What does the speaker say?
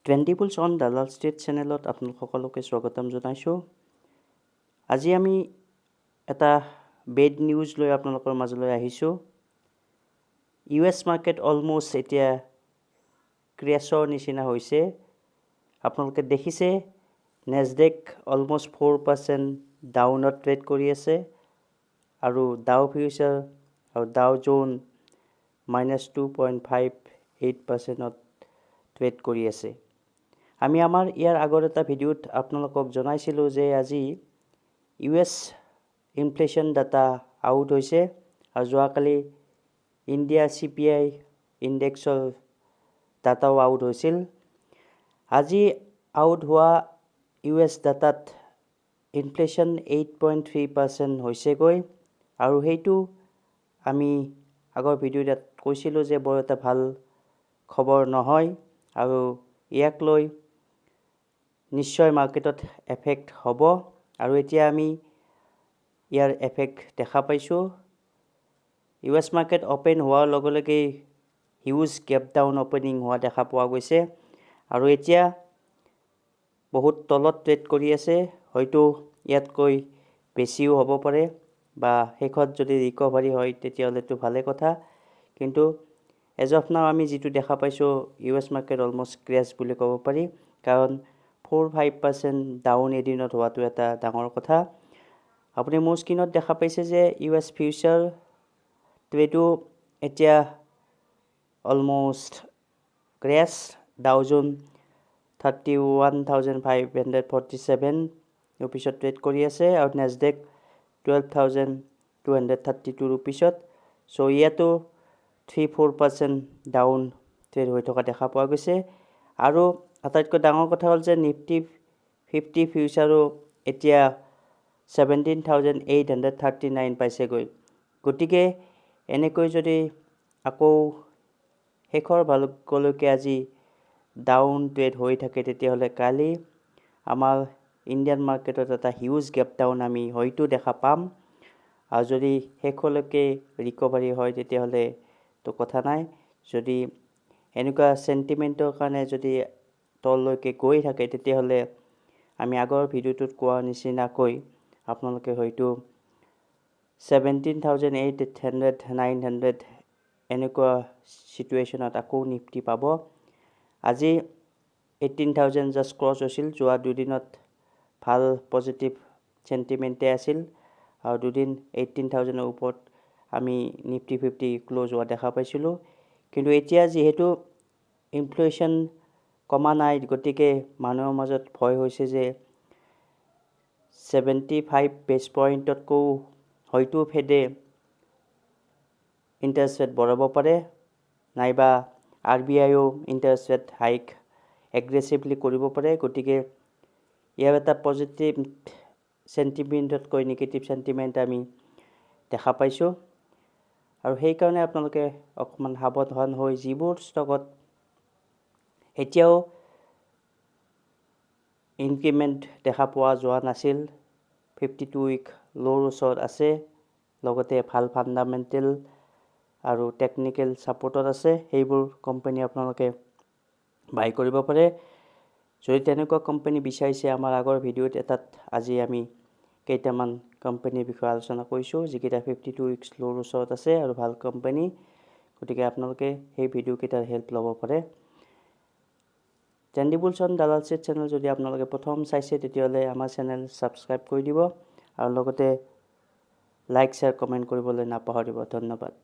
ট্ৰেণ্ডিবলছ on দালাল state চেনেলত আপোনালোক সকলোকে স্বাগতম জনাইছোঁ। আজি আমি এটা বেড নিউজ লৈ আপোনালোকৰ মাজলৈ আহিছোঁ। US মাৰ্কেট অলমোষ্ট এতিয়া ক্ৰেছৰ নিচিনা হৈছে। আপোনালোকে দেখিছে নেছডেক অলমোষ্ট 4% ডাউনত ট্ৰেড কৰি আছে আৰু ডাও ফিউচাৰ আৰু ডাও জোন -2.58% ট্ৰেড কৰি আছে। আমি আমাৰ ইয়াৰ আগৰ এটা ভিডিঅ'ত আপোনালোকক জনাইছিলোঁ যে আজি US ইনফ্লেশ্যন ডাটা আউট হৈছে আৰু যোৱাকালি ইণ্ডিয়া CPI ইণ্ডেক্সৰ ডাটাও আউট হৈছিল। আজি আউট হোৱা US ডাটাত ইনফ্লেশ্যন 8.3% হৈছেগৈ আৰু সেইটো আমি আগৰ ভিডিঅ'ত কৈছিলোঁ যে বৰ এটা ভাল খবৰ নহয় আৰু ইয়াক লৈ নিশ্চয় মাৰ্কেটত এফেক্ট হ'ব আৰু এতিয়া আমি ইয়াৰ এফেক্ট দেখা পাইছোঁ। US মাৰ্কেট অপেন হোৱাৰ লগে লগে হিউজ গেপ ডাউন অপেনিং হোৱা দেখা পোৱা গৈছে আৰু এতিয়া বহুত তলত ট্ৰেড কৰি আছে। হয়তো ইয়াতকৈ বেছিও হ'ব পাৰে বা শেষত যদি ৰিকভাৰী হয় তেতিয়াহ'লেতো ভালে কথা, কিন্তু এজ অফ নাও আমি যিটো দেখা পাইছোঁ US মাৰ্কেট অলমষ্ট ক্ৰেছ বুলি ক'ব পাৰি, কাৰণ 4-5% ডাউন এদিনত হোৱাটো এটা ডাঙৰ কথা। আপুনি মোৰ স্ক্ৰীনত দেখা পাইছে যে US ফিউচাৰ ট্ৰেডো এতিয়া অলমষ্ট ক্ৰেছ। ডাও জোন 31,547 ৰুপিছত ট্ৰেড কৰি আছে আৰু নেছডেক 12,232 ৰুপিছত। চ' ইয়াতো 3-4% ডাউন ট্ৰেড হৈ থকা দেখা পোৱা গৈছে আৰু আটাইতকৈ ডাঙৰ কথা হ'ল যে নিফটি 50 ফিউচাৰো এতিয়া 17,839 পাইছেগৈ। গতিকে এনেকৈ যদি আকৌ শেষৰ ভাগলৈকে আজি ডাউন ট্ৰেড হৈ থাকে তেতিয়াহ'লে কালি আমাৰ ইণ্ডিয়ান মাৰ্কেটত এটা হিউজ গেপ ডাউন আমি হয়তো দেখা পাম আৰু যদি শেষলৈকে ৰিকভাৰী হয় তেতিয়াহ'লে তো কথা নাই। যদি এনেকুৱা চেণ্টিমেণ্টৰ কাৰণে যদি তললৈকে গৈ থাকে তেতিয়াহ'লে আমি আগৰ ভিডিঅ'টোত কোৱা নিচিনাকৈ আপোনালোকে হয়তো 17,800-900 এনেকুৱা চিটুৱেশ্যনত আকৌ নিফটি পাব। আজি 18,000 জাষ্ট ক্ৰছ হৈছিল। যোৱা দুদিনত ভাল পজিটিভ চেণ্টিমেণ্টে আছিল আৰু দুদিন 18,000ৰ ওপৰত আমি নিফটি 50 ক্ল'জ হোৱা দেখা পাইছিলোঁ, কিন্তু এতিয়া যিহেতু ইনফ্লেশ্যন কমা নাই গতিকে মানুহৰ মাজত ভয় হৈছে যে 75 বেছ পইণ্টতকৈও হয়তো ফেডে ইণ্টাৰেষ্ট ৰেট বঢ়াব পাৰে, নাইবা RBIও ইণ্টাৰেষ্ট ৰেট হাইক এগ্ৰেছিভলি কৰিব পাৰে। গতিকে ইয়াৰ এটা পজিটিভ চেণ্টিমেণ্টতকৈ নিগেটিভ চেণ্টিমেণ্ট আমি দেখা পাইছোঁ আৰু সেইকাৰণে আপোনালোকে অকণমান সাৱধান হৈ যিবোৰ ষ্টকত এতিয়াও ইনক্ৰিমেণ্ট দেখা পোৱা যোৱা নাছিল, 52 উইক ল'ৰ ওচৰত আছে, লগতে ভাল ফাণ্ডামেণ্টেল আৰু টেকনিকেল ছাপৰ্টত আছে, সেইবোৰ কোম্পানী আপোনালোকে বাই কৰিব পাৰে। যদি তেনেকুৱা কোম্পানী বিচাৰিছে, আমাৰ আগৰ ভিডিঅ'ত এটাত আজি আমি কেইটামান কোম্পানীৰ বিষয়ে আলোচনা কৰিছোঁ যিকেইটা 52 উইকছ ল'ৰ ওচৰত আছে আৰু ভাল কোম্পানী। গতিকে আপোনালোকে সেই ভিডিঅ'কেইটাৰ হেল্প ল'ব পাৰে। ট্ৰেণ্ডিবলছ অন দালাল ষ্টেট চেনেল যদি আপোনালোকে প্ৰথম চাইছে তেতিয়াহ'লে আমাৰ চেনেল ছাবস্ক্ৰাইব কৰি দিব আৰু লগতে লাইক শ্বেয়াৰ কমেণ্ট কৰিবলৈ নাপাহৰিব। ধন্যবাদ।